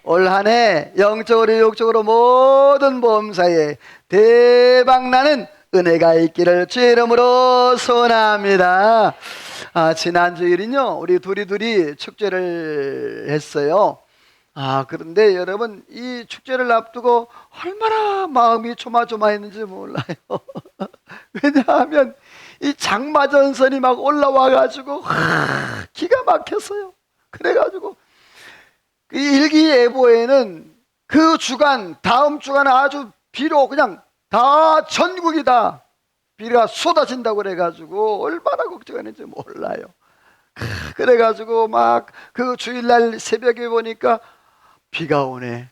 올 한 해 영적으로 육적으로 모든 범사에 대박나는 은혜가 있기를 주의 이름으로 소원합니다. 지난 주일은요 우리 둘이 축제를 했어요. 그런데 여러분, 이 축제를 앞두고 얼마나 마음이 조마조마했는지 몰라요. 왜냐하면 이 장마전선이 막 올라와가지고 기가 막혔어요. 그래가지고 그 일기예보에는 그 주간, 다음 주간에 아주 비로 그냥 다 전국이 다 비가 쏟아진다고 그래가지고 얼마나 걱정했는지 몰라요. 그래가지고 막 그 주일날 새벽에 보니까 비가 오네.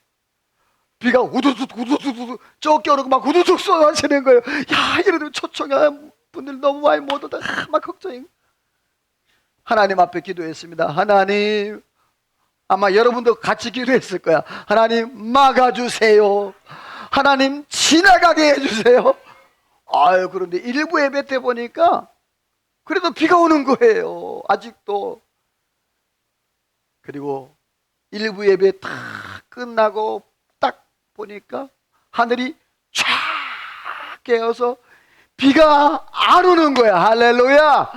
비가 우두둑 우두둑 쫓겨오고 막 우두둑 쏟아지는 거예요. 야, 이러면 초청야 분들 너무 많이 못 오다. 막 걱정이. 하나님 앞에 기도했습니다. 하나님, 아마 여러분도 같이 기도했을 거야. 하나님 막아주세요. 하나님 지나가게 해주세요. 그런데 일부 예배 때 보니까 그래도 비가 오는 거예요. 아직도. 그리고 일부 예배 다 끝나고 딱 보니까 하늘이 쫙 깨어서 비가 안 오는 거야. 할렐루야.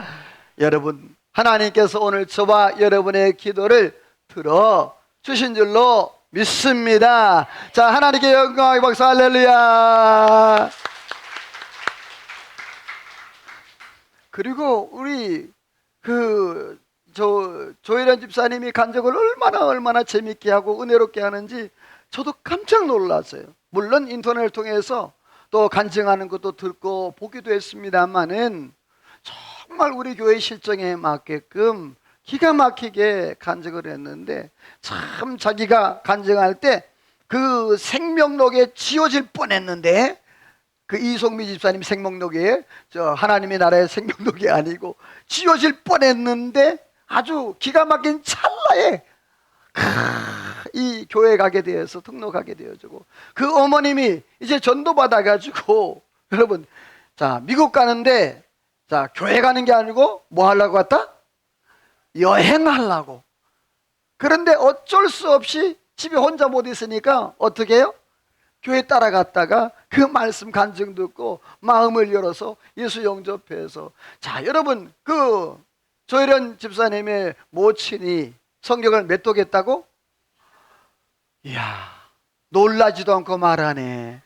여러분, 하나님께서 오늘 저와 여러분의 기도를 들어 주신 줄로 믿습니다. 자, 하나님께 영광의 박수. 할렐루야. 그리고 우리 조혜련 집사님이 간증을 얼마나 재밌게 하고 은혜롭게 하는지 저도 깜짝 놀랐어요. 물론 인터넷을 통해서 또 간증하는 것도 듣고 보기도 했습니다만은 정말 우리 교회 실정에 맞게끔 기가 막히게 간증을 했는데, 참 자기가 간증할 때 그 생명록에 지워질 뻔했는데, 그 이송미 집사님 생명록에 하나님의 나라의 생명록이 아니고 지워질 뻔했는데 아주 기가 막힌 찰나에 이 교회 가게 되어서 등록하게 되어지고, 그 어머님이 이제 전도 받아가지고 여러분, 자, 미국 가는데, 자, 교회 가는 게 아니고 뭐 하려고 갔다? 여행하려고. 그런데 어쩔 수 없이 집에 혼자 못 있으니까 어떻게 해요? 교회 따라갔다가 그 말씀 간증 듣고 마음을 열어서 예수 영접해서. 자, 여러분, 그 조혜련 집사님의 모친이 성경을 몇 독했다고? 이야, 놀라지도 않고 말하네.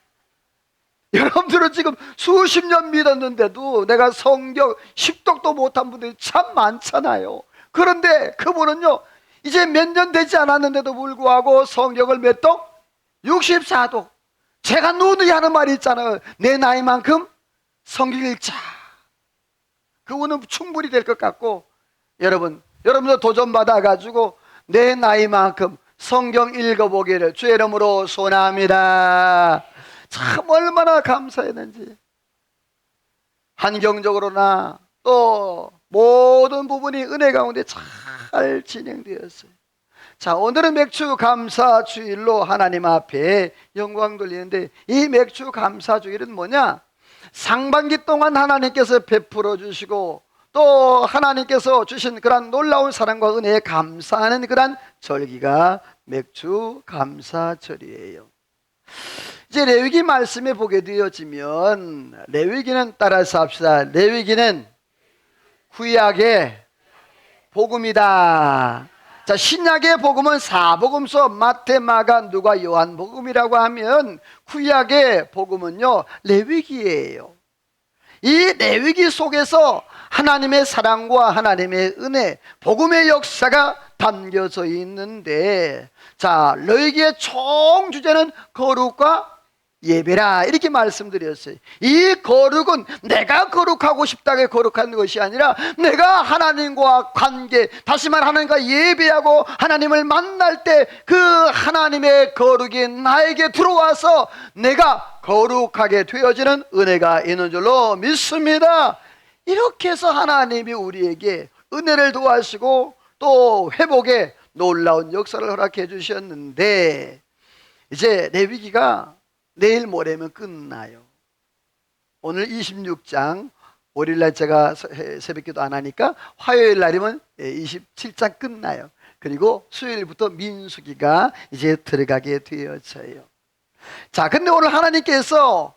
여러분들은 지금 수십 년 믿었는데도 내가 성경 10독도 못한 분들이 참 많잖아요. 그런데 그분은요, 이제 몇 년 되지 않았는데도 불구하고 성경을 몇 독? 64독. 제가 누누이 하는 말이 있잖아요. 내 나이만큼 성경 읽자. 그거는 충분히 될 것 같고, 여러분도 도전받아가지고 내 나이만큼 성경 읽어보기를 주의 이름으로 소원합니다. 참 얼마나 감사했는지. 환경적으로나 또 모든 부분이 은혜 가운데 잘 진행되었어요. 자, 오늘은 맥주 감사 주일로 하나님 앞에 영광 돌리는데, 이 맥주 감사 주일은 뭐냐? 상반기 동안 하나님께서 베풀어 주시고 또 하나님께서 주신 그런 놀라운 사랑과 은혜에 감사하는 그런 절기가 맥주 감사절이에요. 이제 레위기 말씀에 보게 되어지면, 레위기는 따라서 합시다. 레위기는 구약의 복음이다. 자, 신약의 복음은 사복음서 마태, 마가, 누가, 요한복음이라고 하면, 구약의 복음은요 레위기예요. 이 레위기 속에서 하나님의 사랑과 하나님의 은혜, 복음의 역사가 담겨져 있는데, 자, 레위기의 총 주제는 거룩과 예배라, 이렇게 말씀드렸어요. 이 거룩은 내가 거룩하고 싶다고 거룩한 것이 아니라 내가 하나님과 관계, 다시 말해 하나님과 예배하고 하나님을 만날 때 그 하나님의 거룩이 나에게 들어와서 내가 거룩하게 되어지는 은혜가 있는 줄로 믿습니다. 이렇게 해서 하나님이 우리에게 은혜를 도와주시고 또 회복의 놀라운 역사를 허락해 주셨는데, 이제 레위기가 내일 모레면 끝나요. 오늘 26장, 월요일날 제가 새벽기도 안 하니까 화요일 날이면 27장 끝나요. 그리고 수요일부터 민수기가 이제 들어가게 되어져요. 자, 근데 오늘 하나님께서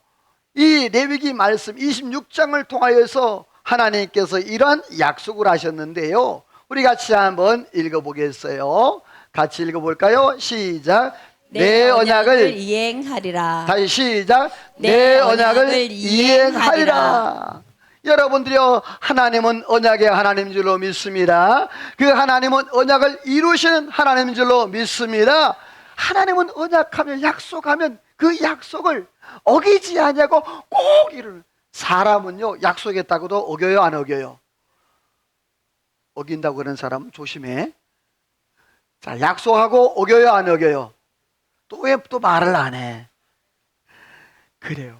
이 레위기 말씀 26장을 통하여서 하나님께서 이러한 약속을 하셨는데요. 우리 같이 한번 읽어보겠어요. 같이 읽어볼까요? 시작. 내 언약을 이행하리라. 다시 시작. 내 언약을 이행하리라. 여러분들이요, 하나님은 언약의 하나님인 줄로 믿습니다. 그 하나님은 언약을 이루시는 하나님인 줄로 믿습니다. 하나님은 언약하면, 약속하면 그 약속을 어기지 않냐고 꼭 이루는. 사람은요, 약속했다고도 어겨요, 안 어겨요? 어긴다고 그러는 사람 조심해. 자, 약속하고 어겨요, 안 어겨요? 또 왜 또 말을 안 해? 그래요.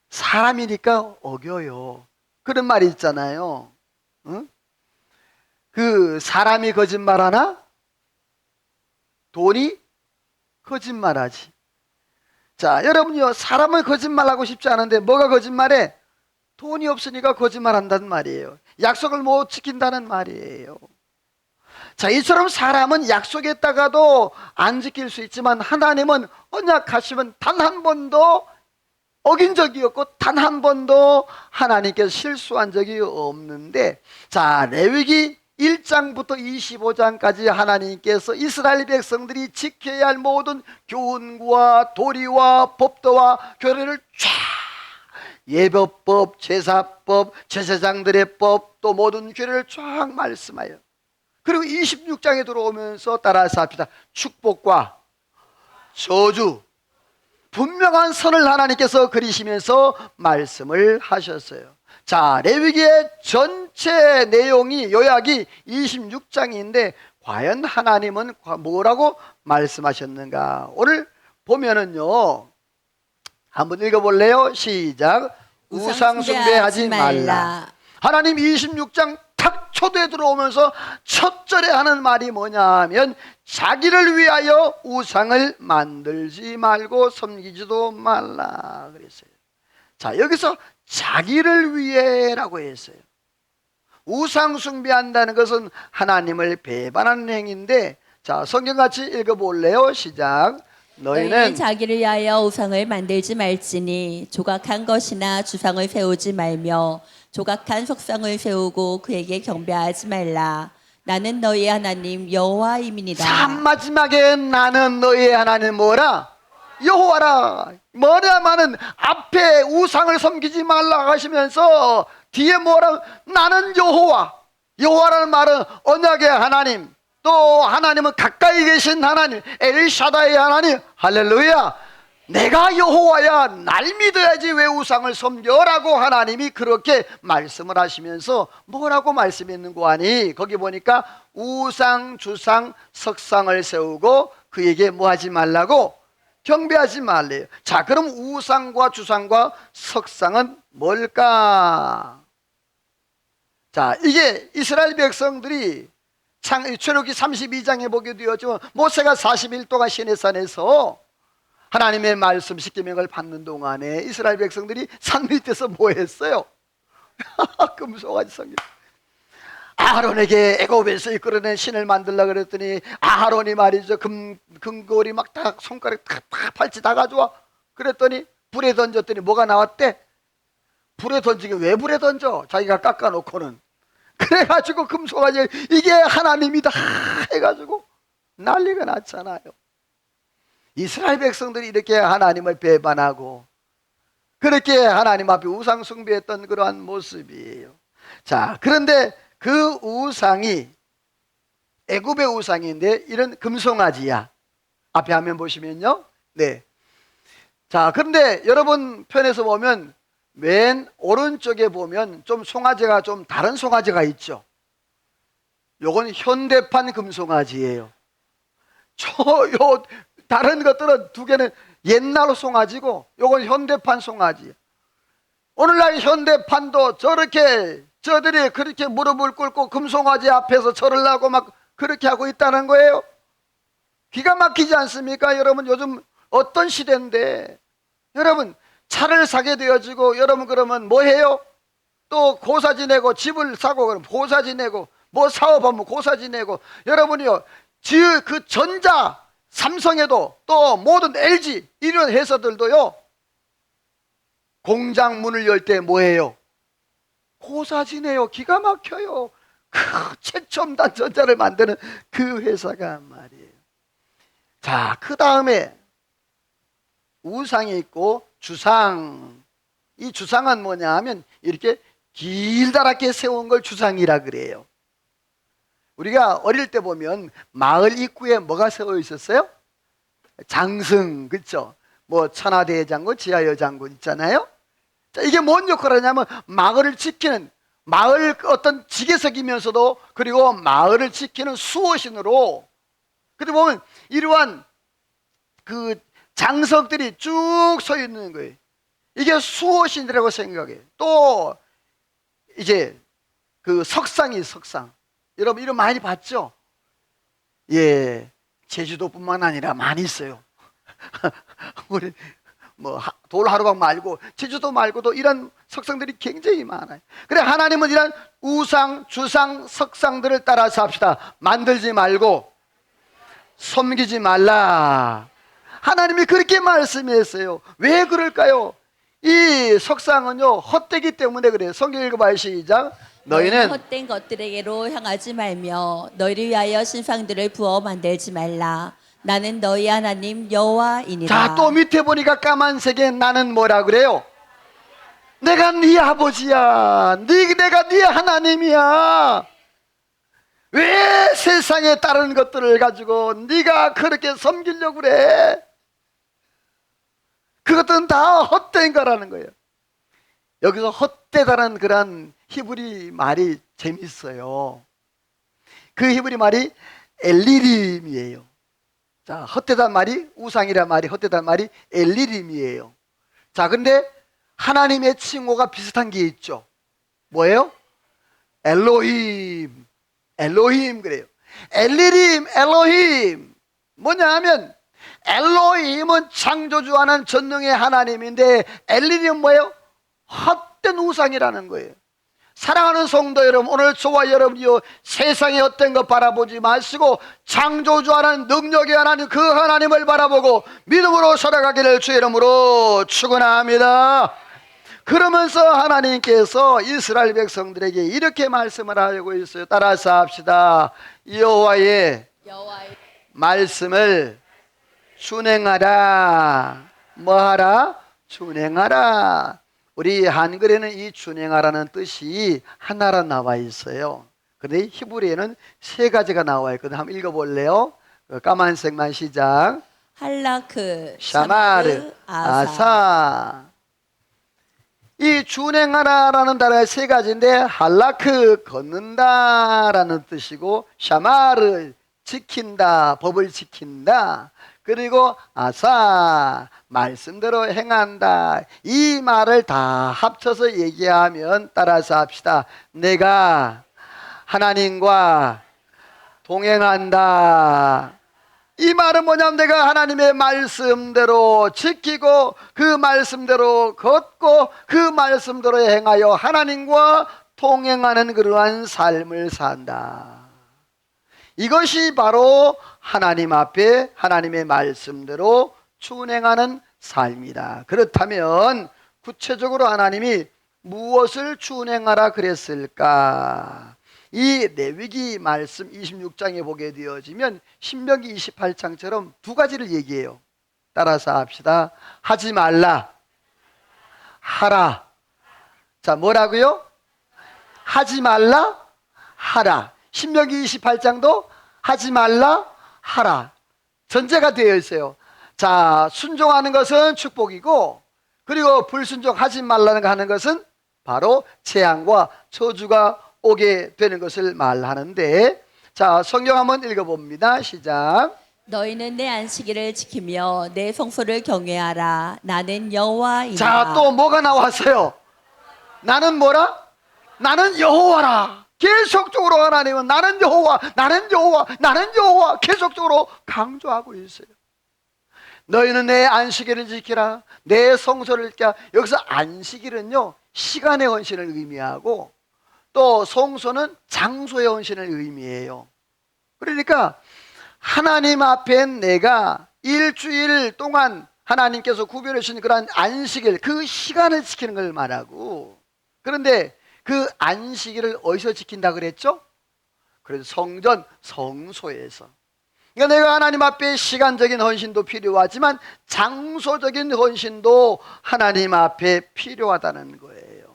사람이니까 어겨요. 그런 말이 있잖아요. 응? 그 사람이 거짓말하나 돈이 거짓말하지. 자, 여러분요, 사람은 거짓말하고 싶지 않은데 뭐가 거짓말해? 돈이 없으니까 거짓말한다는 말이에요. 약속을 못 지킨다는 말이에요. 자, 이처럼 사람은 약속했다가도 안 지킬 수 있지만 하나님은 언약하시면 단 한 번도 어긴 적이 없고 단 한 번도 하나님께서 실수한 적이 없는데, 자, 레위기 1장부터 25장까지 하나님께서 이스라엘 백성들이 지켜야 할 모든 교훈과 도리와 법도와 교례를 쫙, 예법법, 제사법, 제사장들의 법, 또 모든 교례를 쫙 말씀하여, 그리고 26장에 들어오면서 따라서 합시다. 축복과 저주, 분명한 선을 하나님께서 그리시면서 말씀을 하셨어요. 자, 레위기의 전체 내용이, 요약이 26장인데 과연 하나님은 뭐라고 말씀하셨는가? 오늘 보면은요, 한번 읽어볼래요? 시작. 우상 숭배하지 말라. 하나님 26장 탁 초대에 들어오면서 첫 절에 하는 말이 뭐냐면, 자기를 위하여 우상을 만들지 말고 섬기지도 말라 그랬어요. 자, 여기서 자기를 위해라고 했어요. 우상 숭배한다는 것은 하나님을 배반하는 행위인데, 자, 성경같이 읽어볼래요? 시작. 너희는 자기를 위하여 우상을 만들지 말지니 조각한 것이나 주상을 세우지 말며 조각한 석상을 세우고 그에게 경배하지 말라. 나는 너희의 하나님 여호와임이니라. 참 마지막에 나는 너희의 하나님 뭐라? 여호와라. 뭐냐면은 앞에 우상을 섬기지 말라 하시면서 뒤에 뭐라? 나는 여호와. 여호와라는 말은 언약의 하나님, 또 하나님은 가까이 계신 하나님, 엘샤다의 하나님. 할렐루야. 내가 여호와야, 날 믿어야지 왜 우상을 섬겨라고 하나님이 그렇게 말씀을 하시면서 뭐라고 말씀했는고 하니, 거기 보니까 우상, 주상, 석상을 세우고 그에게 뭐 하지 말라고? 경배하지 말래요. 자, 그럼 우상과 주상과 석상은 뭘까? 자, 이게 이스라엘 백성들이 출애굽기 32장에 보게 되었지만 모세가 40일 동안 시내산에서 하나님의 말씀 십계명을 받는 동안에 이스라엘 백성들이 산 밑에서 뭐 했어요? 금송아지 섬기. 아하론에게 애굽에서 이끌어낸 신을 만들려고 그랬더니 아하론이 말이죠, 금고리 막 다 손가락 다 팔찌 다 가져와. 그랬더니 불에 던졌더니 뭐가 나왔대? 불에 던지게. 왜 불에 던져? 자기가 깎아놓고는. 그래가지고 금송아지 이게 하나님이다 해가지고 난리가 났잖아요. 이스라엘 백성들이 이렇게 하나님을 배반하고 그렇게 하나님 앞에 우상 숭배했던 그러한 모습이에요. 자, 그런데 그 우상이 애굽의 우상인데 이런 금송아지야. 앞에 화면 보시면요. 네. 자, 그런데 여러분 편에서 보면 맨 오른쪽에 보면 좀 송아지가 좀 다른 송아지가 있죠. 요건 현대판 금송아지예요. 요 다른 것들은 두 개는 옛날 송아지고 요건 현대판 송아지. 오늘날 현대판도 저렇게 저들이 그렇게 무릎을 꿇고 금송아지 앞에서 절을 하고 막 그렇게 하고 있다는 거예요. 기가 막히지 않습니까? 여러분, 요즘 어떤 시대인데 여러분 차를 사게 되어지고 여러분 그러면 뭐 해요? 또 고사 지내고 집을 사고 그러면 고사 지내고 뭐 사업하면 고사 지내고. 여러분이요, 그 전자 삼성에도 또 모든 LG 이런 회사들도요, 공장 문을 열 때 뭐예요? 고사지네요. 기가 막혀요. 그 최첨단 전자를 만드는 그 회사가 말이에요. 자, 그 다음에 우상이 있고 주상. 이 주상은 뭐냐 하면 이렇게 길다랗게 세운 걸 주상이라 그래요. 우리가 어릴 때 보면 마을 입구에 뭐가 세워 있었어요? 장승, 그렇죠? 뭐 천하대장군, 지하여장군 있잖아요. 자, 이게 뭔 역할을 하냐면 마을을 지키는, 마을 어떤 지게석이면서도 그리고 마을을 지키는 수호신으로, 그때 보면 이러한 그 장석들이 쭉 서 있는 거예요. 이게 수호신이라고 생각해요. 또 이제 그 석상이 석상. 여러분 이런 많이 봤죠? 예, 제주도뿐만 아니라 많이 있어요. 우리 뭐 돌하루방 말고 제주도 말고도 이런 석상들이 굉장히 많아요. 그래, 하나님은 이런 우상, 주상, 석상들을 따라서 합시다. 만들지 말고 섬기지 말라. 하나님이 그렇게 말씀했어요. 왜 그럴까요? 이 석상은요 헛되기 때문에 그래요. 성경 읽어봐요. 시작. 너희는 헛된 것들에게로 향하지 말며 너희를 위하여 신상들을 부어 만들지 말라. 나는 너희 하나님 여호와이니라. 자, 또 밑에 보니까 까만색에 나는 뭐라 그래요? 내가 네 아버지야. 내가 네 하나님이야. 왜 세상에 다른 것들을 가지고 네가 그렇게 섬기려고 그래? 그것들은 다 헛된 거라는 거예요. 여기서 헛되다는 그런 히브리 말이 재밌어요. 그 히브리 말이 엘리림이에요. 자, 헛되다는 말이, 우상이란 말이, 헛되다는 말이 엘리림이에요. 자, 근데 하나님의 칭호가 비슷한 게 있죠. 뭐예요? 엘로힘. 엘로힘 그래요. 엘리림, 엘로힘. 뭐냐 하면 엘로힘은 창조주하는 전능의 하나님인데 엘리림은 뭐예요? 헛된 우상이라는 거예요. 사랑하는 성도 여러분, 오늘 저와 여러분이요, 세상의 어떤 것 바라보지 마시고 창조주하는 능력의 하나님, 그 하나님을 바라보고 믿음으로 살아가기를 주의 이름으로 축원합니다. 그러면서 하나님께서 이스라엘 백성들에게 이렇게 말씀을 하고 있어요. 따라서 합시다. 여호와의 말씀을 준행하라. 뭐하라? 준행하라. 우리 한글에는 이 준행하라는 뜻이 하나로 나와 있어요. 그런데 히브리에는 세 가지가 나와 있거든요. 한번 읽어볼래요? 까만색만 시작. 할라크, 샤마르, 아사. 이 준행하라라는 단어가 세 가지인데 할라크, 걷는다라는 뜻이고, 샤마르, 지킨다, 법을 지킨다, 그리고 아사, 말씀대로 행한다. 이 말을 다 합쳐서 얘기하면 따라서 합시다. 내가 하나님과 동행한다. 이 말은 뭐냐면 내가 하나님의 말씀대로 지키고 그 말씀대로 걷고 그 말씀대로 행하여 하나님과 동행하는 그러한 삶을 산다. 이것이 바로 하나님 앞에 하나님의 말씀대로 준행하는 삶이다. 그렇다면 구체적으로 하나님이 무엇을 준행하라 그랬을까? 이 레위기 말씀 26장에 보게 되어지면 신명기 28장처럼 두 가지를 얘기해요. 따라서 합시다. 하지 말라, 하라. 자, 뭐라고요? 하지 말라, 하라. 신명기 28장도 하지 말라, 하라. 전제가 되어 있어요. 자, 순종하는 것은 축복이고, 그리고 불순종하지 말라는 거 하는 것은 바로 재앙과 저주가 오게 되는 것을 말하는데, 자, 성경 한번 읽어봅니다. 시작. 너희는 내 안식일을 지키며 내 성소를 경외하라. 나는 여호와이니라. 자, 또 뭐가 나왔어요? 나는 뭐라? 나는 여호와라. 계속적으로 하나님은 나는 여호와, 나는 여호와, 나는 여호와 계속적으로 강조하고 있어요. 너희는 내 안식일을 지키라. 내 성소를 지키라. 여기서 안식일은요, 시간의 헌신을 의미하고 또 성소는 장소의 헌신을 의미해요. 그러니까 하나님 앞에 내가 일주일 동안 하나님께서 구별해 주신 그런 안식일, 그 시간을 지키는 걸 말하고, 그런데 그 안식일을 어디서 지킨다 그랬죠? 그래서 성전, 성소에서. 그러니까 내가 하나님 앞에 시간적인 헌신도 필요하지만 장소적인 헌신도 하나님 앞에 필요하다는 거예요.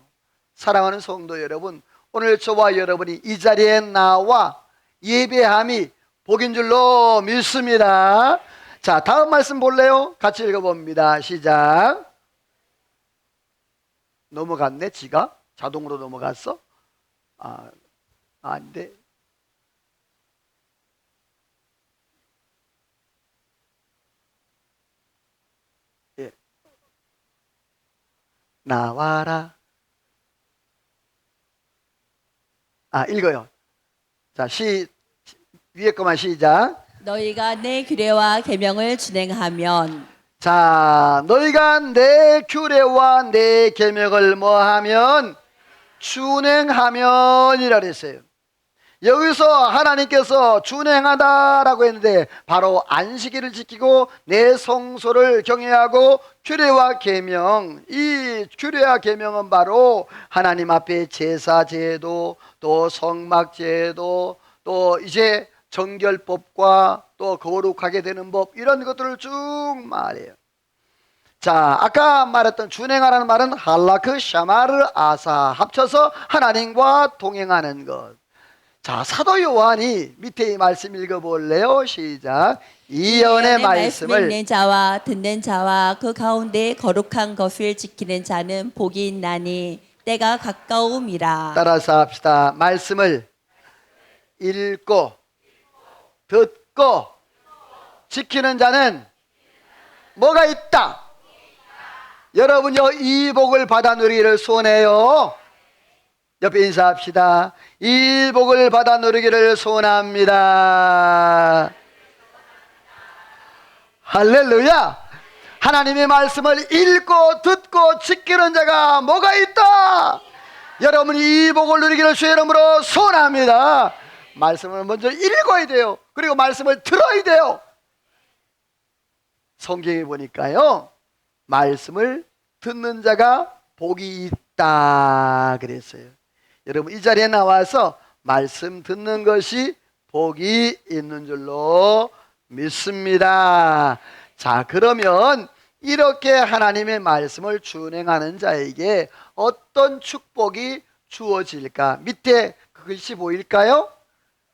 사랑하는 성도 여러분, 오늘 저와 여러분이 이 자리에 나와 예배함이 복인 줄로 믿습니다. 자, 다음 말씀 볼래요? 같이 읽어봅니다. 시작. 넘어갔네, 지가? 자동으로 넘어갔어? 아닌데. 예. 나와라. 읽어요. 자, 위에 거만 시작. 너희가 내 규례와 계명을 준행하면 자, 너희가 내 규례와 내 계명을 뭐하면? 준행하면이라 그랬어요. 여기서 하나님께서 준행하다라고 했는데 바로 안식일을 지키고 내 성소를 경외하고 규례와 계명, 이 규례와 계명은 바로 하나님 앞에 제사 제도, 또 성막 제도, 또 이제 정결법과 또 거룩하게 되는 법, 이런 것들을 쭉 말해요. 자, 아까 말했던 준행하라는 말은 할라크, 샤마르, 아사 합쳐서 하나님과 동행하는 것. 자, 사도 요한이 밑에 이 말씀 읽어볼래요? 시작. 이 연의 말씀을 읽는 자와 듣는 자와 그 가운데 거룩한 것을 지키는 자는 복이 있나니 때가 가까움이라. 따라서 합시다. 말씀을 읽고 듣고 지키는 자는 뭐가 있다? 여러분요, 이 복을 받아 누리기를 소원해요. 옆에 인사합시다. 이 복을 받아 누리기를 소원합니다. 할렐루야. 하나님의 말씀을 읽고 듣고 지키는 자가 뭐가 있다? 여러분이 이 복을 누리기를 주의 이름으로 소원합니다. 말씀을 먼저 읽어야 돼요. 그리고 말씀을 들어야 돼요. 성경에 보니까요, 말씀을 듣는 자가 복이 있다 그랬어요. 여러분, 이 자리에 나와서 말씀 듣는 것이 복이 있는 줄로 믿습니다. 자, 그러면 이렇게 하나님의 말씀을 준행하는 자에게 어떤 축복이 주어질까? 밑에 그 글씨 보일까요?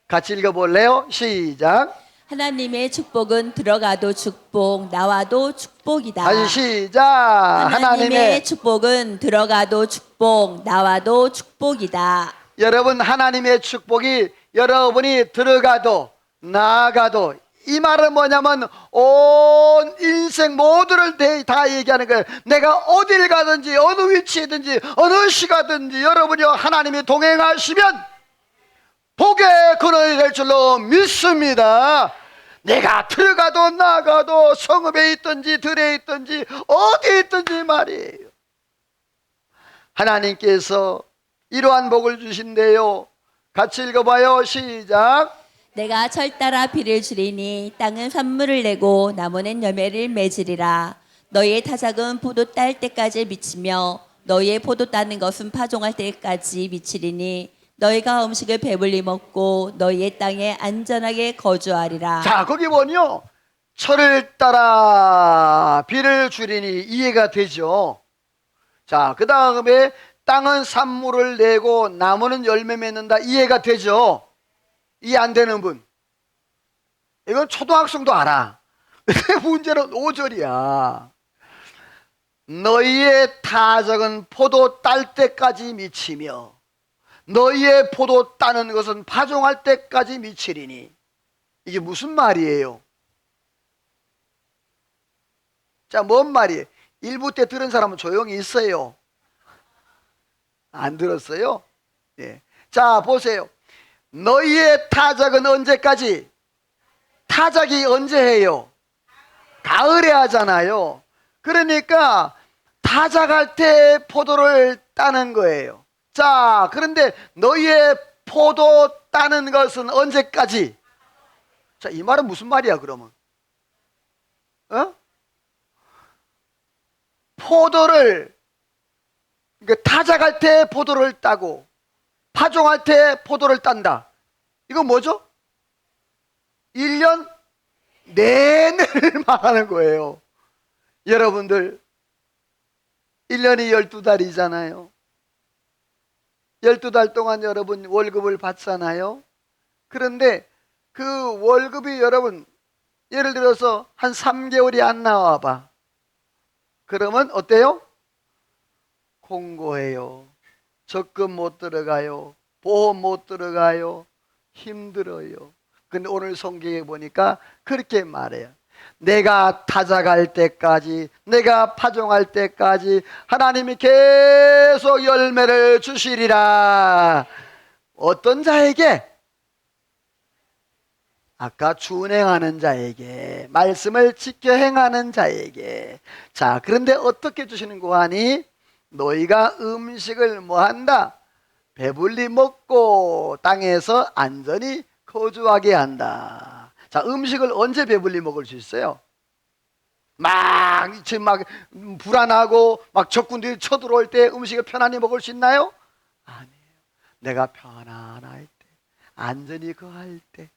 같이 읽어볼래요? 시작. 하나님의 축복은 들어가도 축복, 나와도 축복이다. 다시 시작. 하나님의 축복은 들어가도 축복, 나와도 축복이다. 여러분, 하나님의 축복이 여러분이 들어가도 나가도, 이 말은 뭐냐면 온 인생 모두를 다 얘기하는 거예요. 내가 어딜 가든지 어느 위치에든지 어느 시가든지 여러분이 하나님이 동행하시면 복의 근원이 될 줄로 믿습니다. 내가 들어가도 나가도 성읍에 있든지 들에 있든지 어디에 있든지 말이에요. 하나님께서 이러한 복을 주신대요. 같이 읽어봐요. 시작. 내가 철 따라 비를 주리니 땅은 산물을 내고 나무는 열매를 맺으리라. 너희의 타작은 포도 딸 때까지 미치며 너희의 포도 따는 것은 파종할 때까지 미치리니 너희가 음식을 배불리 먹고 너희의 땅에 안전하게 거주하리라. 자, 거기 보면요, 철을 따라 비를 주리니 이해가 되죠. 자, 그 다음에 땅은 산물을 내고 나무는 열매 맺는다, 이해가 되죠. 이해 안 되는 분, 이건 초등학생도 알아. 근데 문제는 5절이야. 너희의 타작은 포도 딸 때까지 미치며 너희의 포도 따는 것은 파종할 때까지 미치리니. 이게 무슨 말이에요? 자, 뭔 말이에요? 1부 때 들은 사람은 조용히 있어요. 안 들었어요? 네. 자, 보세요. 너희의 타작은 언제까지? 타작이 언제 해요? 가을에 하잖아요. 그러니까 타작할 때 포도를 따는 거예요. 자, 그런데 너희의 포도 따는 것은 언제까지? 자, 이 말은 무슨 말이야 그러면? 포도를, 그러니까 타작할 때 포도를 따고 파종할 때 포도를 딴다. 이거 뭐죠? 1년 내내를 말하는 거예요. 여러분들 1년이 12달이잖아요 12달 동안 여러분 월급을 받잖아요. 그런데 그 월급이 여러분 예를 들어서 한 3개월이 안 나와 봐. 그러면 어때요? 공고해요. 적금 못 들어가요. 보험 못 들어가요. 힘들어요. 근데 오늘 성경에 보니까 그렇게 말해요. 내가 타작할 때까지, 내가 파종할 때까지 하나님이 계속 열매를 주시리라. 어떤 자에게? 아까 준행하는 자에게, 말씀을 지켜 행하는 자에게. 자, 그런데 어떻게 주시는 거 하니? 너희가 음식을 뭐한다? 배불리 먹고 땅에서 안전히 거주하게 한다. 자, 음식을 언제 배불리 먹을 수 있어요? 지금 불안하고 막 적군들이 쳐들어올 때 음식을 편안히 먹을 수 있나요? 아니에요. 내가 편안할 때, 안전히 거할 때,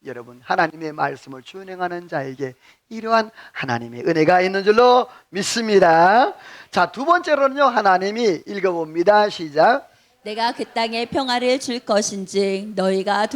여러분 하나님의 말씀을 준행하는 자에게 이러한 하나님의 은혜가 있는 줄로 믿습니다. 자, 두 번째로는요, 하나님이 읽어봅니다. 시작. 내가 그 땅에 평화를 줄 것인즉 너희가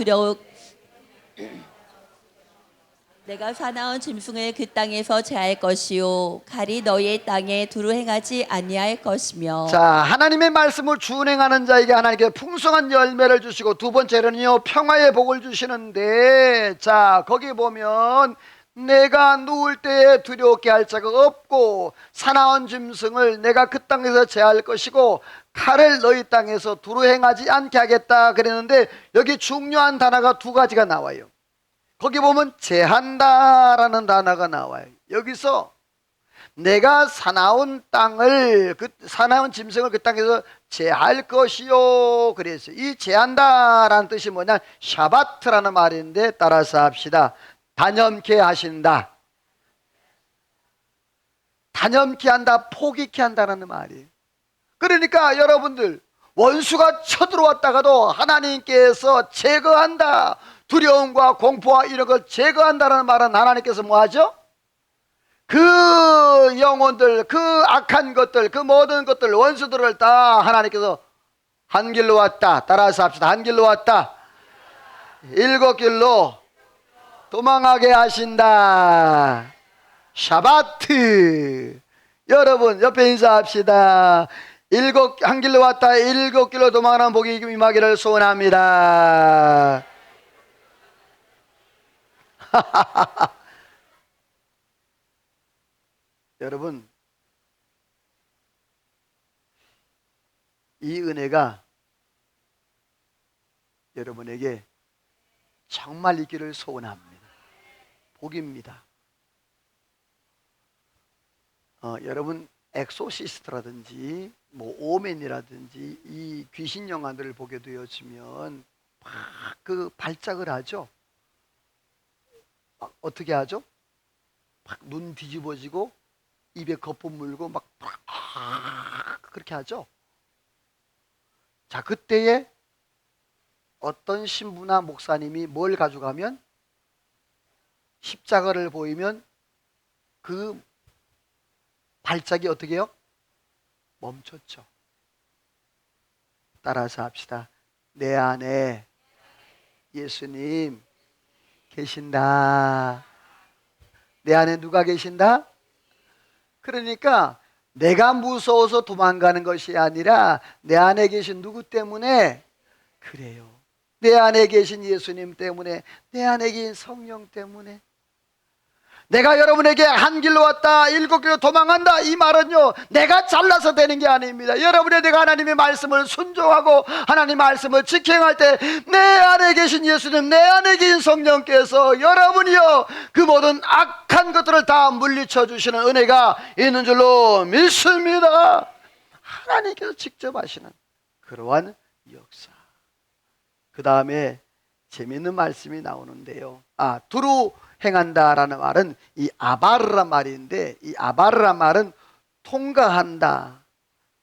내가 사나운 짐승을 그 땅에서 제할 것이요 칼이 너희의 땅에 두루 행하지 아니할 것이며. 자, 하나님의 말씀을 준행하는 자에게 하나님께 풍성한 열매를 주시고, 두 번째로는요, 평화의 복을 주시는데, 자, 거기 보면 내가 누울 때에 두렵게 할 자가 없고 사나운 짐승을 내가 그 땅에서 제할 것이고 칼을 너희 땅에서 두루 행하지 않게 하겠다 그랬는데, 여기 중요한 단어가 두 가지가 나와요. 거기 보면 제한다라는 단어가 나와요. 여기서 내가 사나운 짐승을 그 땅에서 제할 것이요 그랬어요. 이 제한다라는 뜻이 뭐냐? 샤바트라는 말인데 따라서 합시다. 단념케 하신다. 단념케 한다, 포기케 한다는 말이에요. 그러니까 여러분들 원수가 쳐들어왔다가도 하나님께서 제거한다. 두려움과 공포와 이런 걸 제거한다는 말은 하나님께서 뭐하죠? 그 영혼들, 그 악한 것들, 그 모든 것들, 원수들을 다 하나님께서 한 길로 왔다. 따라서 합시다. 한 길로 왔다. 7길로 도망하게 하신다. 샤바트. 여러분 옆에 인사합시다. 한 길로 왔다. 7길로 도망하는 복이 임하기를 소원합니다. 여러분, 이 은혜가 여러분에게 정말 있기를 소원합니다. 복입니다. 여러분 엑소시스트라든지 뭐 오맨이라든지 이 귀신 영화들을 보게 되어지면 막 그 발작을 하죠. 막 어떻게 하죠? 막 눈 뒤집어지고 입에 거품 물고 막 그렇게 하죠. 자, 그때에 어떤 신부나 목사님이 뭘 가져가면, 십자가를 보이면 그 발작이 어떻게 해요? 멈췄죠. 따라서 합시다. 내 안에 예수님 계신다. 내 안에 누가 계신다? 그러니까 내가 무서워서 도망가는 것이 아니라 내 안에 계신 누구 때문에 그래요. 내 안에 계신 예수님 때문에, 내 안에 계신 성령 때문에. 내가 여러분에게 한 길로 왔다 7길로 도망간다 이 말은요, 내가 잘나서 되는 게 아닙니다. 여러분의 내가 하나님의 말씀을 순종하고 하나님의 말씀을 지켜할 때 내 안에 계신 예수님, 내 안에 계신 성령께서 여러분이요 그 모든 악한 것들을 다 물리쳐 주시는 은혜가 있는 줄로 믿습니다. 하나님께서 직접 하시는 그러한 역사. 그 다음에 재미있는 말씀이 나오는데요, 두루 행한다라는 말은 이 아바르란 말인데, 이 아바르란 말은 통과한다,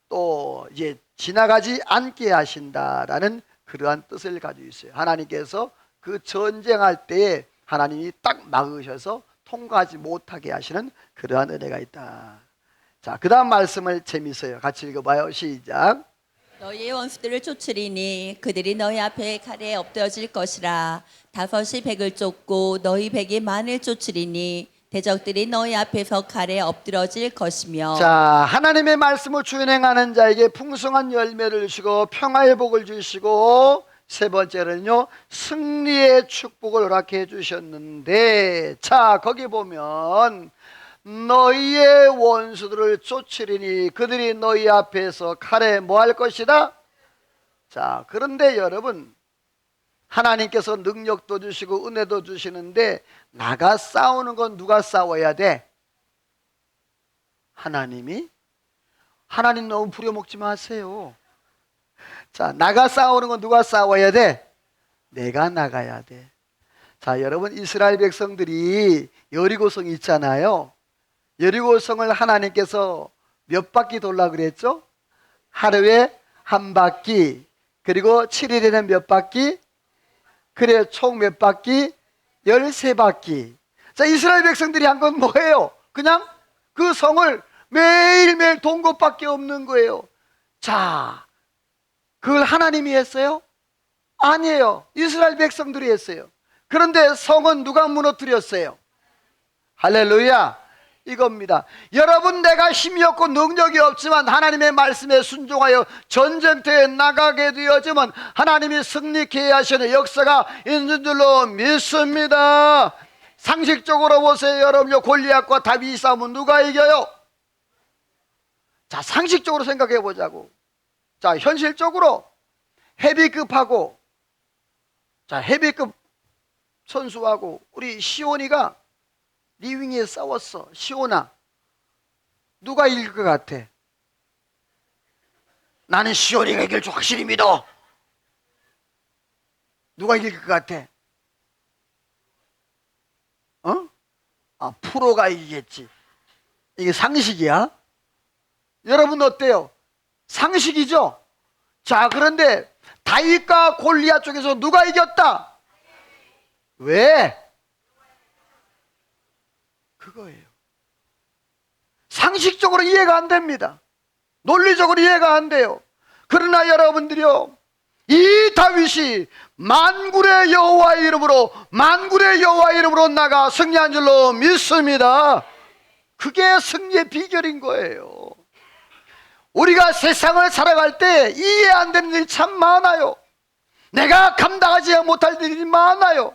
또 이제 지나가지 않게 하신다라는 그러한 뜻을 가지고 있어요. 하나님께서 그 전쟁할 때에 하나님이 딱 막으셔서 통과하지 못하게 하시는 그러한 은혜가 있다. 자, 그 다음 말씀을 재밌어요. 같이 읽어봐요. 시작. 너희의 원수들을 쫓으리니 그들이 너희 앞에 칼에 엎드러질 것이라. 다섯이 백을 쫓고 너희 백이 만을 쫓으리니 대적들이 너희 앞에서 칼에 엎드러질 것이며. 자, 하나님의 말씀을 준행하는 자에게 풍성한 열매를 주시고 평화의 복을 주시고, 세 번째는요, 승리의 축복을 허락해 주셨는데, 자, 거기 보면 너희의 원수들을 쫓으리니 그들이 너희 앞에서 칼에 뭐 할 것이다? 자, 그런데 여러분, 하나님께서 능력도 주시고 은혜도 주시는데 나가 싸우는 건 누가 싸워야 돼? 하나님이? 하나님 너무 부려먹지 마세요. 자, 나가 싸우는 건 누가 싸워야 돼? 내가 나가야 돼. 자, 여러분, 이스라엘 백성들이 여리고성 있잖아요. 여리고성을 하나님께서 몇 바퀴 돌라 그랬죠? 하루에 한 바퀴, 그리고 7일에는 몇 바퀴? 그래, 총 몇 바퀴? 13바퀴. 자, 이스라엘 백성들이 한 건 뭐예요? 그냥 그 성을 매일매일 돈 것밖에 없는 거예요. 자, 그걸 하나님이 했어요? 아니에요. 이스라엘 백성들이 했어요. 그런데 성은 누가 무너뜨렸어요? 할렐루야. 이겁니다. 여러분, 내가 힘이 없고 능력이 없지만 하나님의 말씀에 순종하여 전쟁터에 나가게 되어지면 하나님이 승리케 하시는 역사가 있는 줄로 믿습니다. 상식적으로 보세요. 여러분요, 골리앗과 다윗 싸움은 누가 이겨요? 자, 상식적으로 생각해 보자고. 자, 현실적으로 헤비급하고, 자, 헤비급 선수하고 우리 시온이가 리윙에 싸웠어. 시온아, 누가 이길 것 같아? 나는 시온이가 이길 줄 확실히 믿어. 누가 이길 것 같아? 프로가 이기겠지. 이게 상식이야? 여러분 어때요? 상식이죠? 자, 그런데 다윗과 골리앗 쪽에서 누가 이겼다? 왜? 그거예요. 상식적으로 이해가 안 됩니다. 논리적으로 이해가 안 돼요. 그러나 여러분들이요, 이 다윗이 만군의 여호와의 이름으로 나가 승리한 줄로 믿습니다. 그게 승리의 비결인 거예요. 우리가 세상을 살아갈 때 이해 안 되는 일이 참 많아요. 내가 감당하지 못할 일이 많아요.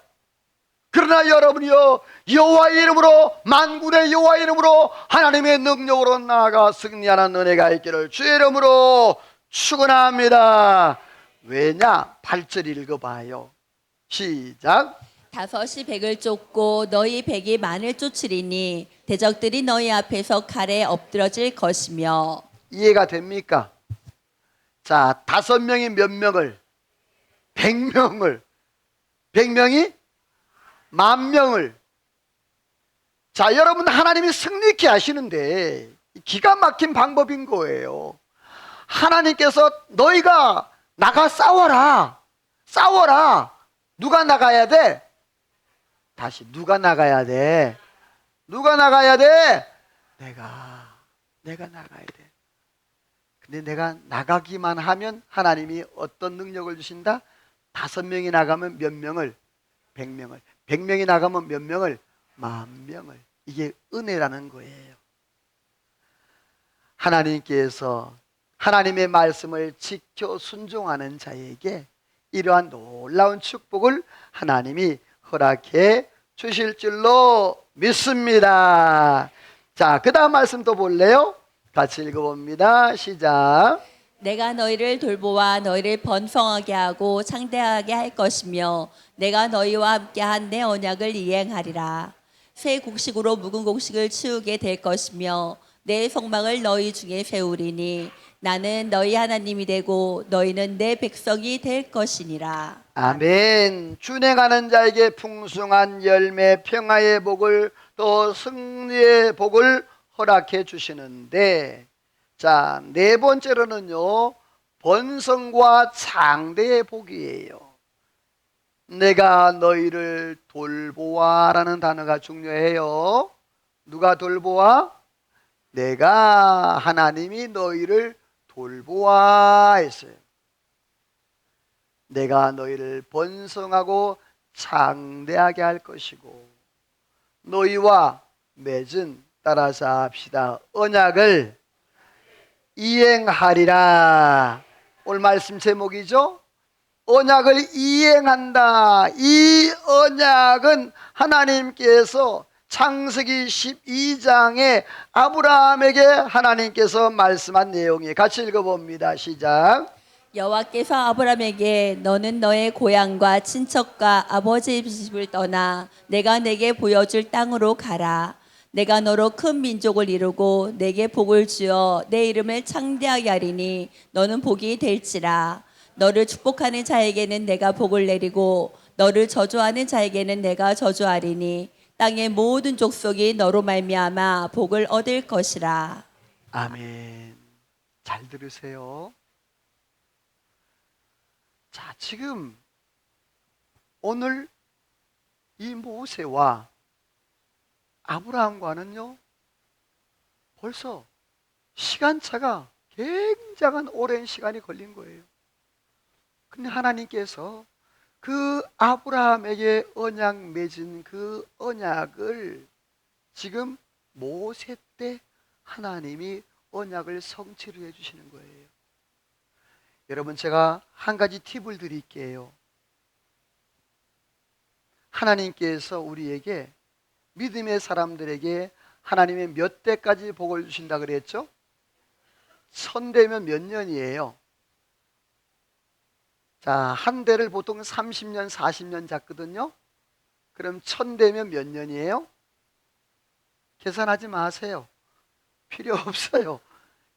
그러나 여러분이요, 여호와의 이름으로, 만군의 여호와의 이름으로, 하나님의 능력으로 나아가 승리하는 은혜가 있기를 주의 이름으로 축원합니다. 왜냐? 8절 읽어봐요. 시작. 다섯이 백을 쫓고 너희 백이 만을 쫓으리니 대적들이 너희 앞에서 칼에 엎드러질 것이며. 이해가 됩니까? 자, 5명이 몇 명을? 100명을. 100명이 10,000명을. 자, 여러분, 하나님이 승리케 하시는데 기가 막힌 방법인 거예요. 하나님께서 너희가 나가 싸워라. 누가 나가야 돼? 다시, 누가 나가야 돼? 누가 나가야 돼? 내가 나가야 돼. 근데 내가 나가기만 하면 하나님이 어떤 능력을 주신다? 5명이 나가면 몇 명을? 100명을. 100명이 나가면 몇 명을? 10,000명을. 이게 은혜라는 거예요. 하나님께서 하나님의 말씀을 지켜 순종하는 자에게 이러한 놀라운 축복을 하나님이 허락해 주실 줄로 믿습니다. 자, 그 다음 말씀 또 볼래요? 같이 읽어봅니다. 시작. 내가 너희를 돌보아 너희를 번성하게 하고 창대하게 할 것이며 내가 너희와 함께한 내 언약을 이행하리라. 새 곡식으로 묵은 곡식을 치우게 될 것이며 내 성막을 너희 중에 세우리니 나는 너희 하나님이 되고 너희는 내 백성이 될 것이니라. 아멘. 준행하는 자에게 풍성한 열매, 평화의 복을 또 승리의 복을 허락해 주시는데, 자, 네 번째로는요, 번성과 장대의 복이에요. 내가 너희를 돌보아라는 단어가 중요해요. 누가 돌보아? 내가 하나님이 너희를 돌보아 했어요. 내가 너희를 번성하고 장대하게 할 것이고 너희와 맺은, 따라서 합시다, 언약을 이행하리라. 오늘 말씀 제목이죠. 언약을 이행한다. 이 언약은 하나님께서 창세기 12장에 아브라함에게 하나님께서 말씀한 내용이, 같이 읽어봅니다. 시작. 여호와께서 아브라함에게 너는 너의 고향과 친척과 아버지의 집을 떠나 내가 내게 보여줄 땅으로 가라. 내가 너로 큰 민족을 이루고 내게 복을 주어 내 이름을 창대하게 하리니 너는 복이 될지라. 너를 축복하는 자에게는 내가 복을 내리고 너를 저주하는 자에게는 내가 저주하리니 땅의 모든 족속이 너로 말미암아 복을 얻을 것이라. 아멘. 잘 들으세요. 자, 지금 오늘 이 모세와 아브라함과는요, 벌써 시간차가 굉장한 오랜 시간이 걸린 거예요. 근데 하나님께서 그 아브라함에게 언약 맺은 그 언약을 지금 모세 때 하나님이 언약을 성취를 해주시는 거예요. 여러분, 제가 한 가지 팁을 드릴게요. 하나님께서 우리에게, 믿음의 사람들에게 하나님의 몇 대까지 복을 주신다 그랬죠? 1000대면 몇 년이에요? 자, 한 대를 보통 30년, 40년 잡거든요. 그럼 1000대면 몇 년이에요? 계산하지 마세요. 필요 없어요.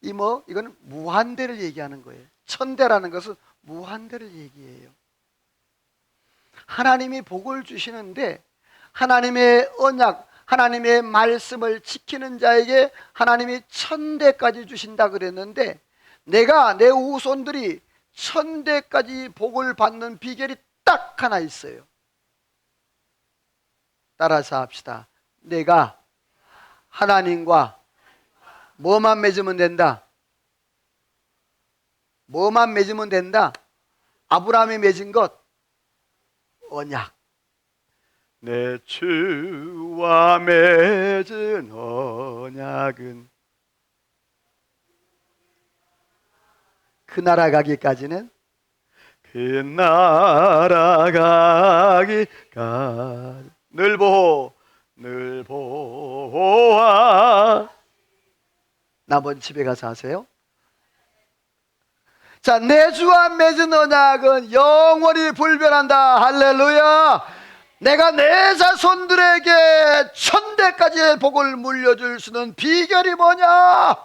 이거는 무한대를 얘기하는 거예요. 1000대라는 것은 무한대를 얘기해요. 하나님이 복을 주시는데 하나님의 언약, 하나님의 말씀을 지키는 자에게 하나님이 1000대까지 주신다 그랬는데, 내가, 내 후손들이 1000대까지 복을 받는 비결이 딱 하나 있어요. 따라서 합시다. 내가 하나님과 뭐만 맺으면 된다? 뭐만 맺으면 된다? 아브라함이 맺은 것, 언약. 내 주와 맺은 언약은 그 나라 가기까지는, 그 나라 가기까지 늘 보호하. 나머지 집에 가서 하세요. 자, 내 주와 맺은 언약은 영원히 불변한다. 할렐루야. 내가 내 자손들에게 1000대까지의 복을 물려줄 수 있는 비결이 뭐냐?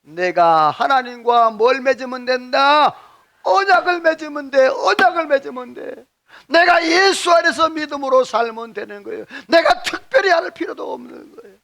내가 하나님과 뭘 맺으면 된다? 언약을 맺으면 돼. 언약을 맺으면 돼. 내가 예수 안에서 믿음으로 살면 되는 거예요. 내가 특별히 할 필요도 없는 거예요.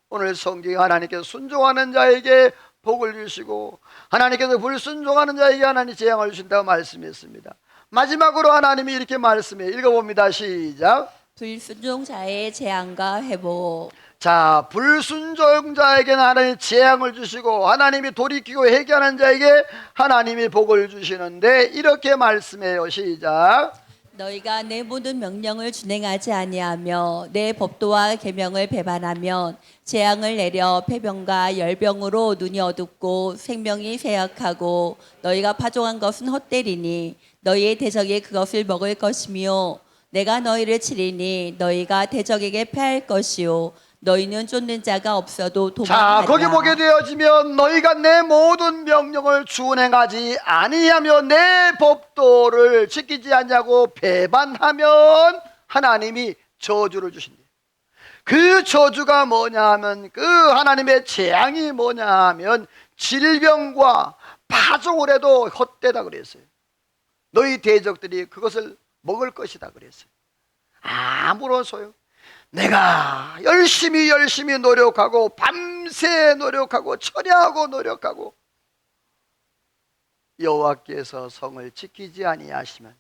오늘 성경에 하나님께서 순종하는 자에게 복을 주시고 하나님께서 불순종하는 자에게 하나님 재앙을 주신다고 말씀했습니다. 마지막으로 하나님이 이렇게 말씀해, 읽어봅니다. 시작. 불순종자의 재앙과 회복. 자, 불순종자에게는 하나님이 재앙을 주시고 하나님이 돌이키고 회개하는 자에게 하나님이 복을 주시는데, 이렇게 말씀해요. 시작. 너희가 내 모든 명령을 준행하지 아니하며 내 법도와 계명을 배반하면 재앙을 내려 폐병과 열병으로 눈이 어둡고 생명이 쇠약하고 너희가 파종한 것은 헛되리니 너희의 대적이 그것을 먹을 것이며 내가 너희를 치리니 너희가 대적에게 패할 것이요 너희는 쫓는 자가 없어도 도망하리라. 자, 거기 보게 되어지면 너희가 내 모든 명령을 준행하지 아니하며 내 법도를 지키지 않냐고 배반하면 하나님이 저주를 주신대요. 그 저주가 뭐냐 하면, 그 하나님의 재앙이 뭐냐 하면 질병과 파종을 해도 헛되다 그랬어요. 너희 대적들이 그것을 먹을 것이다 그랬어요. 아무런 소용. 내가 열심히 노력하고 밤새 노력하고 철야하고 노력하고 여호와께서 성을 지키지 아니하시면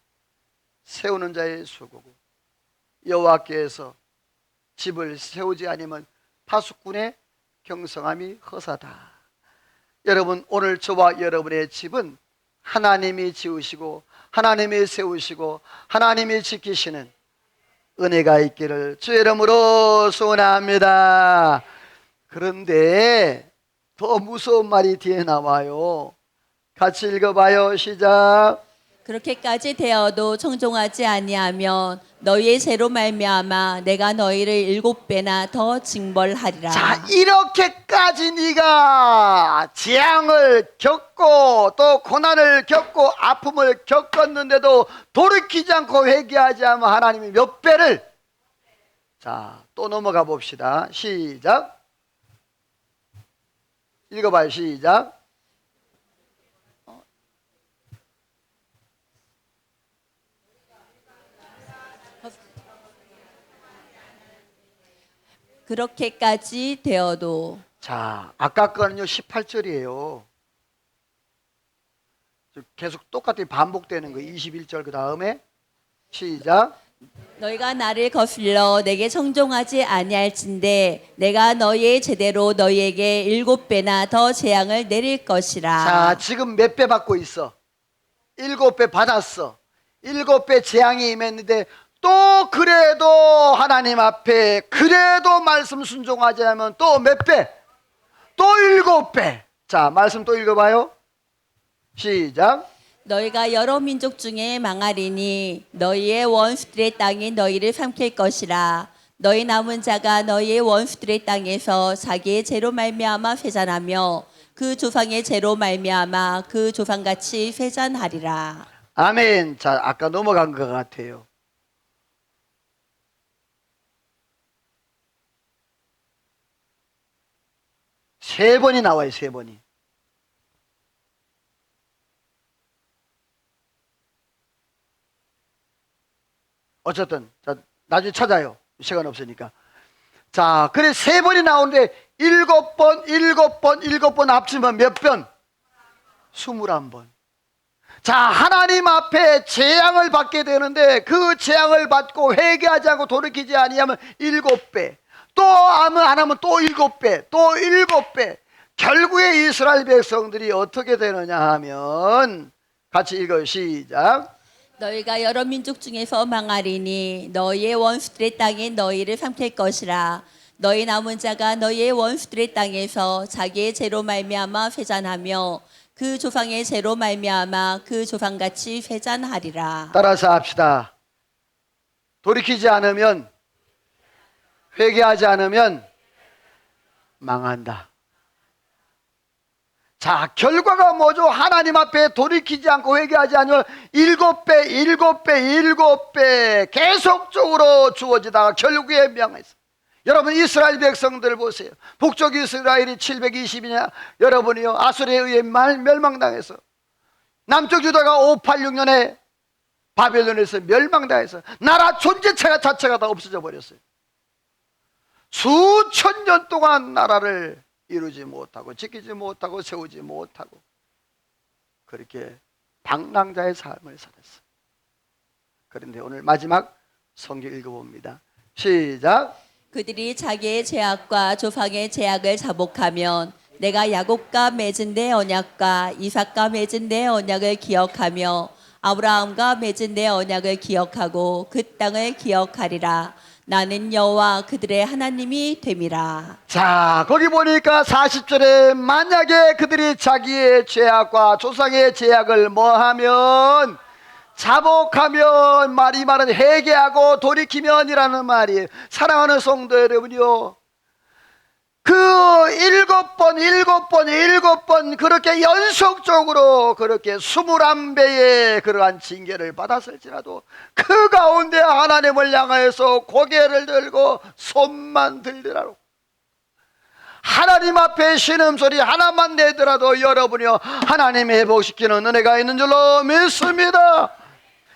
세우는 자의 수고고, 여호와께서 집을 세우지 아니면 파수꾼의 경성함이 허사다. 여러분, 오늘 저와 여러분의 집은 하나님이 지으시고 하나님이 세우시고 하나님이 지키시는 은혜가 있기를 주의 이름으로 소원합니다. 그런데 더 무서운 말이 뒤에 나와요. 같이 읽어봐요. 시작. 그렇게까지 되어도 청종하지 아니하면 너희의 죄로 말미암아 내가 너희를 7배나 더 징벌하리라. 자, 이렇게까지 네가 재앙을 겪고 또 고난을 겪고 아픔을 겪었는데도 돌이키지 않고 회개하지 않으면 하나님이 몇 배를. 자, 또 넘어가 봅시다. 시작. 읽어봐요. 시작. 그렇게까지 되어도. 자, 아까 거는요 18절이에요. 계속 똑같이 반복되는 거예요. 21절 그 다음에 시작. 너희가 나를 거슬러 내게 청종하지 아니할진대 내가 너희의 제대로 너희에게 7배나 더 재앙을 내릴 것이라. 자, 지금 몇 배 받고 있어? 7배 받았어. 7배 재앙이 임했는데 또 그래도 하나님 앞에 그래도 말씀 순종하지 않으면 또 몇 배? 또 7배. 자, 말씀 또 읽어봐요. 시작. 너희가 여러 민족 중에 망하리니 너희의 원수들의 땅이 너희를 삼킬 것이라. 너희 남은 자가 너희의 원수들의 땅에서 자기의 죄로 말미암아 회잔하며 그 조상의 죄로 말미암아 그 조상같이 회잔하리라. 아멘. 자, 아까 넘어간 것 같아요. 세 번이 나와요. 세 번이. 어쨌든 자, 나중에 찾아요. 시간 없으니까. 자, 그래 세 번이 나오는데 7번 합치면 몇 번? 21번. 자, 하나님 앞에 재앙을 받게 되는데 그 재앙을 받고 회개하지 않고 돌이키지 아니하면 7배. 또 안 하면 또 7배, 또 7배. 결국에 이스라엘 백성들이 어떻게 되느냐 하면 같이 읽어요. 시작. 너희가 여러 민족 중에서 망하리니 너희의 원수들의 땅이 너희를 삼킬 것이라. 너희 남은 자가 너희의 원수들의 땅에서 자기의 죄로 말미암아 회잔하며 그 조상의 죄로 말미암아 그 조상같이 회잔하리라. 따라서 합시다. 돌이키지 않으면, 회개하지 않으면 망한다. 자, 결과가 뭐죠? 하나님 앞에 돌이키지 않고 회개하지 않으면 7배 계속적으로 주어지다가 결국에 멸망했어요. 여러분, 이스라엘 백성들 보세요. 북쪽 이스라엘이 720이냐? 여러분이요, 아수르에 의해 멸망당해서, 남쪽 유다가 586년에 바벨론에서 멸망당해서 나라 존재 자체가 다 없어져 버렸어요. 수천 년 동안 나라를 이루지 못하고 지키지 못하고 세우지 못하고 그렇게 방랑자의 삶을 살았어. 그런데 오늘 마지막 성경 읽어봅니다. 시작. 그들이 자기의 죄악과 조상의 죄악을 자복하면 내가 야곱과 맺은 내 언약과 이삭과 맺은 내 언약을 기억하며 아브라함과 맺은 내 언약을 기억하고 그 땅을 기억하리라. 나는 여호와 그들의 하나님이 됨이라. 자, 거기 보니까 40절에 만약에 그들이 자기의 죄악과 조상의 죄악을 뭐하면, 자복하면, 말이 말은 회개하고 돌이키면이라는 말이에요. 사랑하는 성도 여러분이요, 그 7번 그렇게 연속적으로 그렇게 21배의 그러한 징계를 받았을지라도 그 가운데 하나님을 향하여서 고개를 들고 손만 들리라고, 하나님 하나님 앞에 신음소리 하나만 내더라도 여러분이요 하나님이 회복시키는 은혜가 있는 줄로 믿습니다.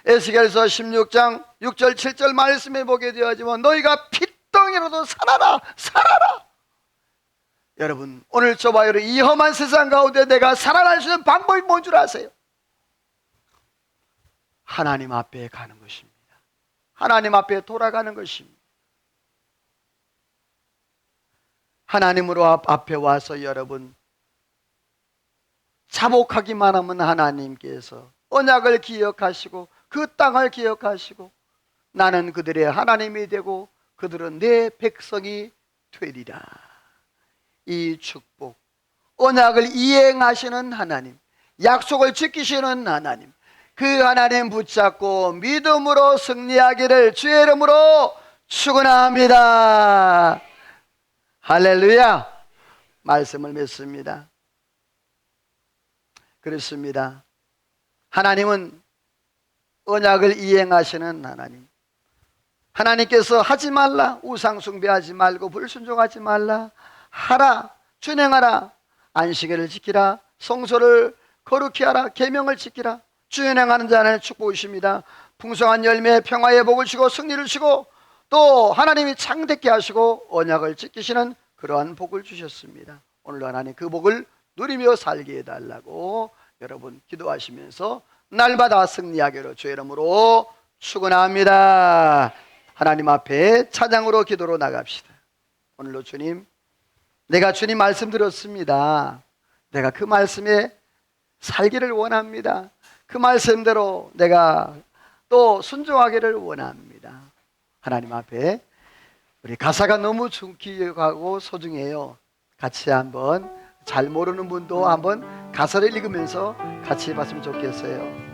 에스겔서 16장 6절 7절 말씀해 보게 되어지만 너희가 핏덩이로도 살아라 살아라. 여러분 오늘 저와요 이 험한 세상 가운데 내가 살아날 수 있는 방법이 뭔 줄 아세요? 하나님 앞에 가는 것입니다. 하나님 앞에 돌아가는 것입니다. 하나님으로 앞에 와서 여러분 자복하기만 하면 하나님께서 언약을 기억하시고 그 땅을 기억하시고 나는 그들의 하나님이 되고 그들은 내 백성이 되리라. 이 축복, 언약을 이행하시는 하나님, 약속을 지키시는 하나님, 그 하나님 붙잡고 믿음으로 승리하기를 주의 이름으로 축원합니다. 할렐루야. 말씀을 맺습니다. 그렇습니다. 하나님은 언약을 이행하시는 하나님. 하나님께서 하지 말라, 우상 숭배하지 말고 불순종하지 말라, 하라, 준행하라, 안식일을 지키라, 성소를 거룩히 하라, 계명을 지키라. 준행하는 자는 축복이십니다. 풍성한 열매, 평화의 복을 주고 승리를 주고 또 하나님이 창대케 하시고 언약을 지키시는 그러한 복을 주셨습니다. 오늘도 하나님 그 복을 누리며 살게 해달라고 여러분 기도하시면서 날마다 승리하기로 주의 이름으로 축원합니다. 하나님 앞에 찬양으로 기도로 나갑시다. 오늘도 주님, 내가 주님 말씀 들었습니다. 내가 그 말씀에 살기를 원합니다. 그 말씀대로 내가 또 순종하기를 원합니다. 하나님 앞에 우리 가사가 너무 중요하고 소중해요. 같이 한번 잘 모르는 분도 한번 가사를 읽으면서 같이 봤으면 좋겠어요.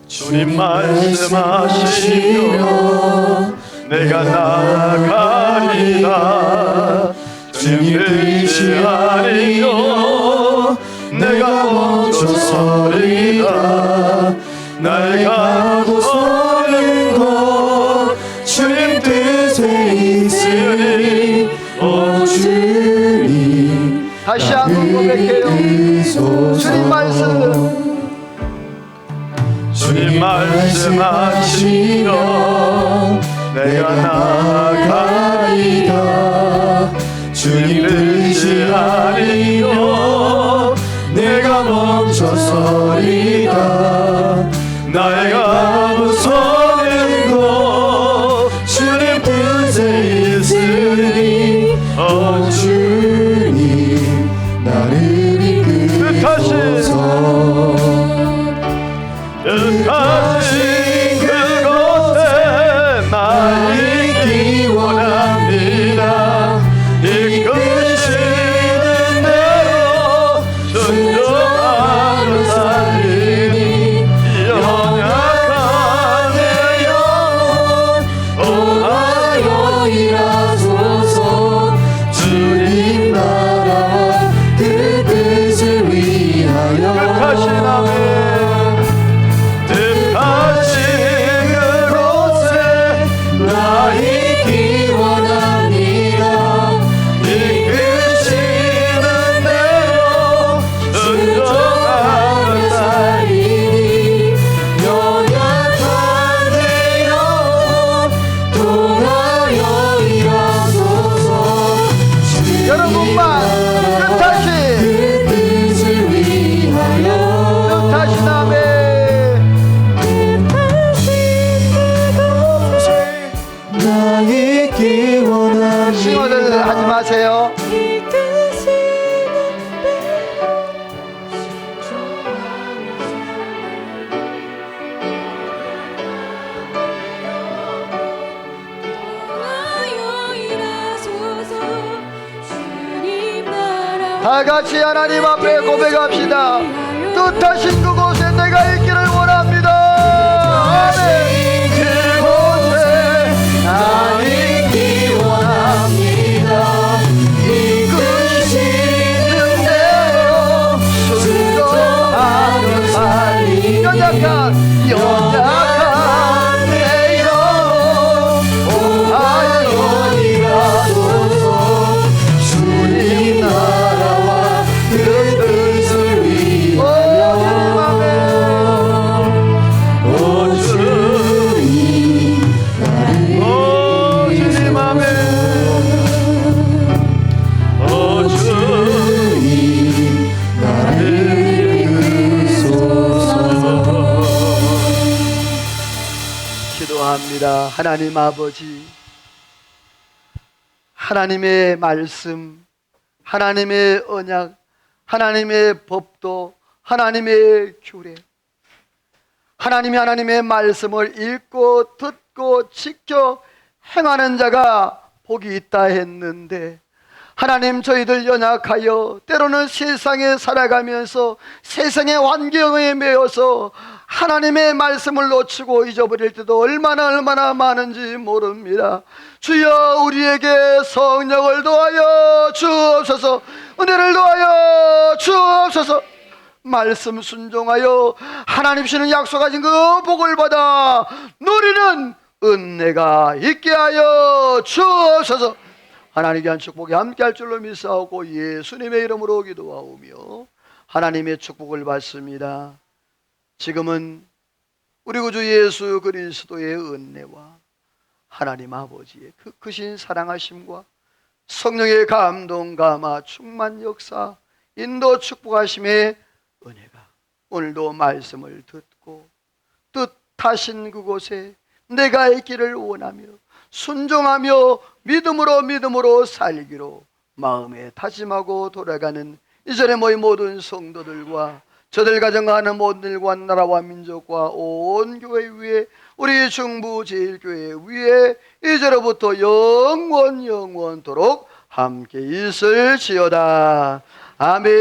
주님 말씀하시며 내가 나아가리라. 주님 뜻이 아니요 내가 먼저 서리라. 날 가고 서는 곳 주님 뜻에 있으니 오 주님 다시 한번 고백해요. 주님 말씀, 주님 말씀하시며 내가 나아가리라. 주님 뜻이 아니요 내가 먼저 서리라. 내가 서는 곳 주님 뜻에 있으니 오 주님 나를 이끌소서. 뜻하신 그곳에 나 있기 원합니다. 이끄시는 대로 순종하며 살리니 연약한 내 영혼 오하여 일하소서. 주님 나라와 그 뜻을 위하여 뜻하신 아멘. 싱어들 하지 마세요. 다 같이 하나님 앞에 고백합시다. 뜻하신 그곳에 내가 있기를 원합니다. 아멘. 그곳에 나 있기 원합니다. 이끄시는 대로 순종하며 살리. 연약한 내 영혼 오하여 일하소서. 하나님 아버지, 하나님의 말씀, 하나님의 언약, 하나님의 법도, 하나님의 규례, 하나님의 말씀을 읽고 듣고 지켜 행하는 자가 복이 있다 했는데, 하나님, 저희들 연약하여 때로는 세상에 살아가면서 세상의 환경에 매여서 하나님의 말씀을 놓치고 잊어버릴 때도 얼마나 많은지 모릅니다. 주여, 우리에게 성령을 더하여 주옵소서, 은혜를 더하여 주옵소서. 말씀 순종하여 하나님 주시는 약속하신 그 복을 받아 누리는 은혜가 있게 하여 주옵소서. 하나님의 귀한 축복이 함께할 줄로 믿사오고 예수님의 이름으로 기도하오며 하나님의 축복을 받습니다. 지금은 우리 구주 예수 그리스도의 은혜와 하나님 아버지의 그 크신 사랑하심과 성령의 감동, 감화, 충만 역사, 인도 축복하심의 은혜가 오늘도 말씀을 듣고 뜻하신 그곳에 내가 있기를 원하며 순종하며 믿음으로 살기로 마음에 다짐하고 돌아가는 이전에 모인 모든 성도들과 저들 가정하는 모든 일과 나라와 민족과 온 교회 위에 우리 중부제일교회 위에 이제로부터 영원토록 함께 있을지어다. 아멘.